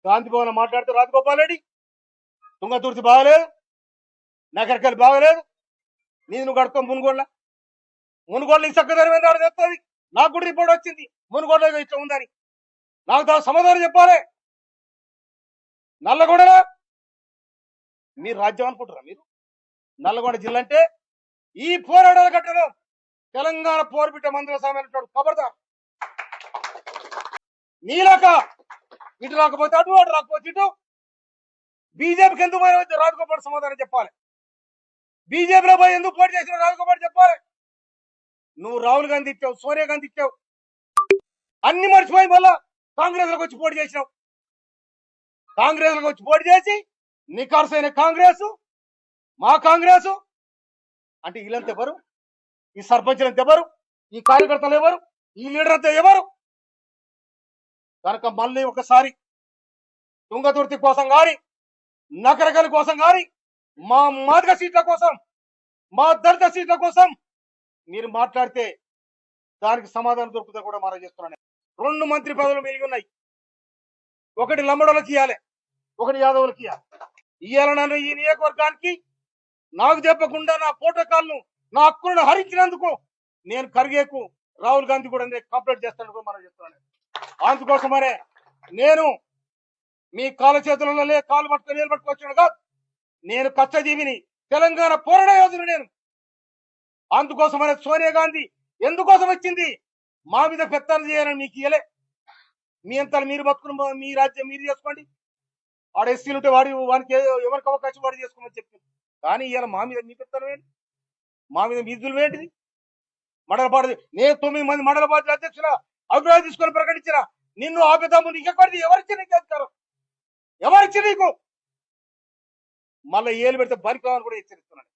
గాంధీ భవన్ మాట్లాడితే రాజగోపాల్ రెడ్డి తుంగతుర్తి బాగలేదు, నగరకల్ బాగలేదు, నీది నువ్వు కడుకో మునుగోళ్ళ నీకు చక్కదనం ఆడ చెప్తుంది. నాకు కూడా రిపోర్ట్ వచ్చింది మునుగోళ్ళ ఇట్లా ఉందని. నాకు దాని సమాధానం చెప్పాలి. నల్లగొండలో మీరు రాజ్యం అనుకుంటారా? మీరు నల్లగొండ జిల్లా అంటే ఈ పోరాటాల ఘట్టలో తెలంగాణ పోరుబిట్ట మందుల సామె ఖబర్దార్. నీలాక ఇటు రాకపోతే అటు, అటు రాకపోతే ఇటు. బీజేపీకి ఎందుకు పోయి రాజగోపాల్ సమాధానం చెప్పాలి. బీజేపీలో పోయి ఎందుకు పోటీ చేసిన రాజగోపాల్ చెప్పాలి. నువ్వు రాహుల్ గాంధీ ఇచ్చావు, సోనియా గాంధీ ఇచ్చావు, అన్ని మర్చిపోయి మళ్ళా కాంగ్రెస్ లోకి వచ్చి పోటీ చేసినావు. కాంగ్రెస్ లోకి వచ్చి పోటీ చేసి నికార్సైన కాంగ్రెస్, మా కాంగ్రెస్ అంటే వీళ్ళంతా ఎవరు? ఈ సర్పంచులంతా ఎవరు? ఈ కార్యకర్తలు ఎవరు? ఈ లీడర్ అంతా ఎవరు? కనుక మళ్ళీ ఒకసారి తుంగతుర్తి కోసం కానీ, నకరగల్ కోసం కానీ, మా మాదిగ సీట్ల కోసం, మా దళిత సీట్ల కోసం మీరు మాట్లాడితే దానికి సమాధానం దొరుకుతా కూడా మనం చేస్తున్నాను. 2 మంత్రి పదవులు మిగిలి ఉన్నాయి. ఒకటి లంబడోళ్ళకి ఇవ్వాలి, ఒకటి యాదవులకి ఇవ్వాలి. ఇవ్వాలి. నన్ను ఈ నియోజకవర్గానికి నాకు చెప్పకుండా నా ప్రోటోకాల్ను, నా హక్కులను హరించినందుకు నేను ఖర్గేకు, రాహుల్ గాంధీ కూడా కంప్లైంట్ చేస్తాను మనం చెప్తున్నాను. అందుకోసమనే నేను మీ కాళ్ళ చేతులలో కాలు పట్టుకొని నిలబట్టుకొచ్చాను కాదు. నేను కష్టజీవిని, తెలంగాణ పోరాట యోధుడు నేను. అందుకోసమనే సోనియా గాంధీ ఎందుకోసం వచ్చింది? మా మీద పెత్తనం చేయాలని మీకు ఇయ్యలే. మీ అంతా మీరు బతుకుని మీ రాజ్యం మీరు చేసుకోండి. వాడు ఎస్సీలు ఉంటే వానికి ఎవరికి అవకాశం వాడు చేసుకోమని చెప్పింది. కానీ ఇవాళ మా మీద మీ పెత్తనం ఏంటి? మా మీద మీ దులు ఏంటిది? మండలపాడు నేను 9 మంది మండల పార్టీ అధ్యక్షుల అభిప్రాయం తీసుకొని ప్రకటించిన నిన్ను ఆపేదాము. నీకు ఎక్కడిది? ఎవరిచ్చి నీకు అధికారం? ఎవరిచ్చి నీకు? మళ్ళీ ఏలు పెడితే బలికామని కూడా హెచ్చరిస్తున్నాను.